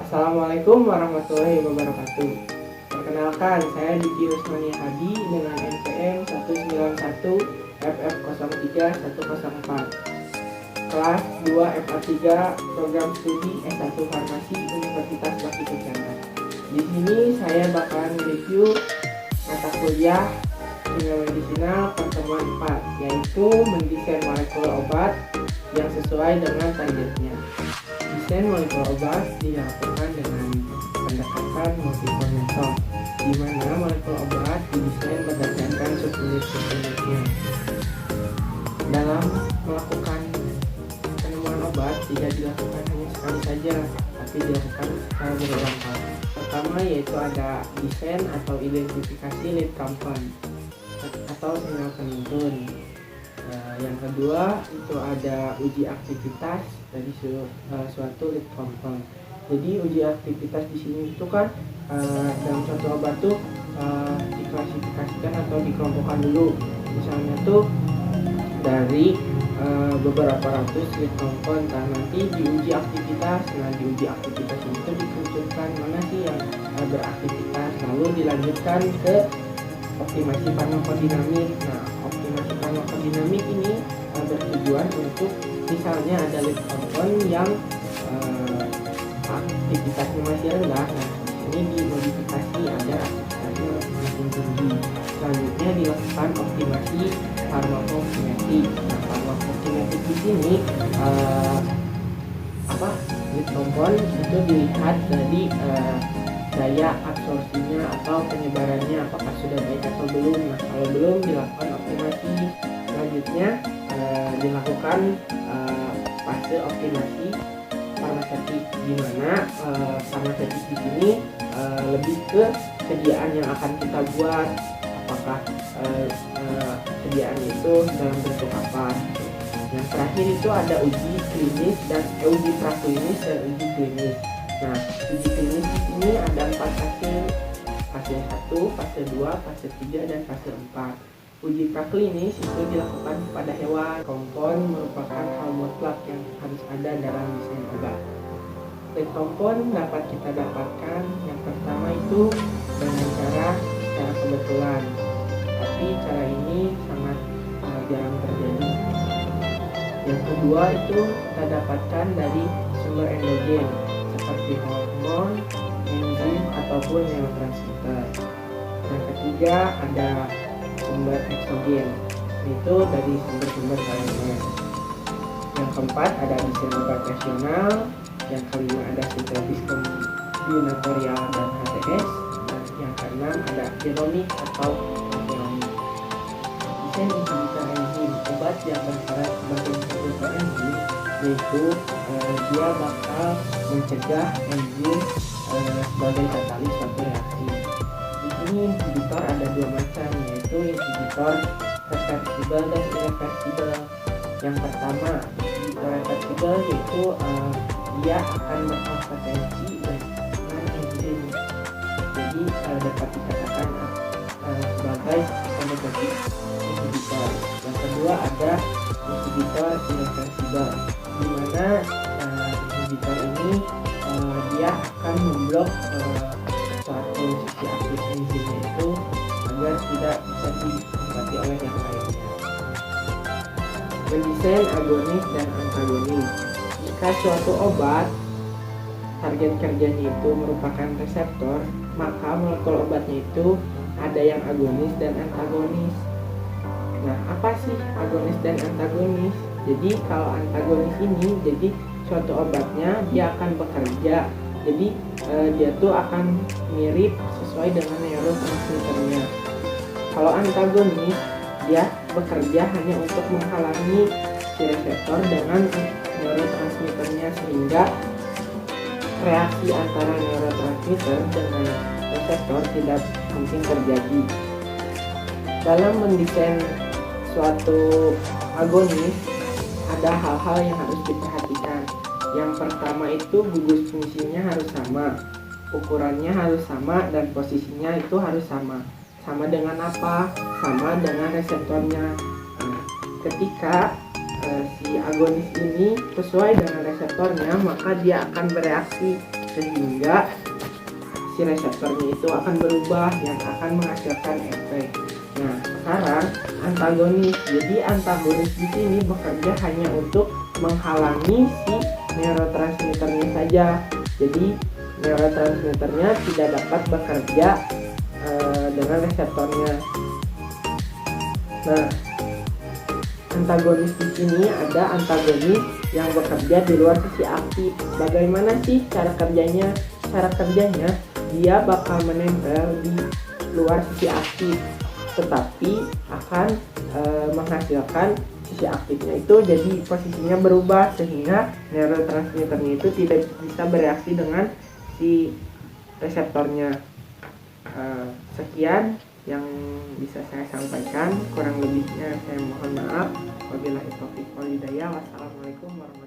Assalamualaikum warahmatullahi wabarakatuh. Perkenalkan, saya Diki Rusmani Hadi dengan NPM 191FF03104, kelas 2 FA3, program studi S1 Farmasi Universitas Bakti Kencana. Di sini saya bakalan review mata kuliah kimia medisinal pertemuan 4, yaitu mendesain molekul obat yang sesuai dengan targetnya. Desain molekul obat dilakukan dengan pendekatan multifermentor, di mana molekul obat didesain berdasarkan subunit-subunitnya. Dalam melakukan penemuan obat tidak dilakukan hanya sekali saja, tapi dilakukan secara berulang kali. Pertama yaitu ada desain atau identifikasi lead compound atau sinyal penuntun. Yang kedua itu ada uji aktivitas dari suatu lead compound. Jadi uji aktivitas di sini itu kan dalam suatu obat tuh diklasifikasikan atau dikelompokkan dulu. Misalnya tuh dari beberapa ratus lead compound. Nah, nanti diuji aktivitas. Nah, di uji aktivitas itu dikerucutkan mana sih yang beraktivitas, lalu dilanjutkan ke optimasi farmakodinamik. Nah, optimasi farmakodinamik ini bertujuan untuk misalnya ada lead compound yang aktivitasnya masih rendah. Nah, ini dimodifikasi agar aktivitasnya makin tinggi. Selanjutnya dilakukan optimasi farmakokinetik. Nah, farmakokinetik di sini lead compound itu dilihat dari daya absorpsinya atau penyebarannya, apakah sudah baik atau belum. Nah, kalau belum dilakukan optimasi. Selanjutnya dilakukan fase optimasi farmasetik, di mana farmasetik di sini lebih ke sediaan yang akan kita buat, apakah sediaan itu dalam bentuk apa. Yang terakhir itu ada uji klinis dan uji praklinis dan uji klinis. Nah, uji klinis di sini ada 4 fase: fase 1, fase 2, fase 3, dan fase 4. Uji praklinis itu dilakukan pada hewan. Kompon merupakan hal mutlak yang harus ada dalam desain obat. Lead compound dapat kita dapatkan yang pertama itu dengan cara secara kebetulan, tapi cara ini sangat jarang terjadi. Yang kedua itu kita dapatkan dari sumber endogen seperti hormon, enzim, ataupun neurotransmitter. Yang ketiga ada sumber eksogen, yaitu dari sumber-sumber lainnya. Yang keempat ada desain obat rasional. Yang kelima ada sintetis kombinatorial dan HTS. Dan yang keenam ada genomik atau genomik. Desain inhibitor enzim, obat yang berperan sebagai inhibitor enzim, yaitu dia bakal mencegah enzim sebagai katalis suatu reaksi. Di sini inhibitor ada 2 macam, yaitu inhibitor reversibel dan irreversibel. Yang pertama, inhibitor reversibel yaitu dia akan berkompetensi dengan enzim, jadi dapat dikatakan sebagai kompetitif inhibitor. Yang kedua ada inhibitor irreversibel, di mana inhibitor ini dia akan memblok suatu sisi aktif enzimnya itu agar tidak bisa diobati oleh yang lainnya. Mendesain agonis dan antagonis. Jika suatu obat target kerjanya itu merupakan reseptor, maka molekul obatnya itu ada yang agonis dan antagonis. Nah, apa sih agonis dan antagonis? Jadi kalau antagonis ini, jadi suatu obatnya dia akan bekerja, jadi dia tuh akan mirip sesuai dengan neurotransmitternya. Kalau antagonis, dia bekerja hanya untuk menghalangi si reseptor dengan neurotransmitternya, sehingga reaksi antara neurotransmitter dengan reseptor tidak mungkin terjadi. Dalam mendesain suatu agonis ada hal-hal yang harus diperhatikan. Yang pertama itu gugus fungsinya harus sama, ukurannya harus sama, dan posisinya itu harus sama. Sama dengan apa? Sama dengan reseptornya. Nah, ketika si agonis ini sesuai dengan reseptornya, maka dia akan bereaksi sehingga si reseptornya itu akan berubah yang akan menghasilkan efek. Nah, sekarang antagonis. Jadi antagonis di sini bekerja hanya untuk menghalangi si neurotransmitternya saja. Jadi neurotransmitternya tidak dapat bekerja dengan reseptornya. Nah, antagonis di sini ada antagonis yang bekerja di luar sisi aktif. Bagaimana sih cara kerjanya? Cara kerjanya dia bakal menempel di luar sisi aktif, tetapi akan menghasilkan sisi aktifnya itu jadi posisinya berubah sehingga neurotransmitternya itu tidak bisa bereaksi dengan si reseptornya. Sekian yang bisa saya sampaikan, kurang lebihnya saya mohon maaf. Wabillahi taufiq wal hidayah. Wassalamualaikum warahmatullahi wabarakatuh.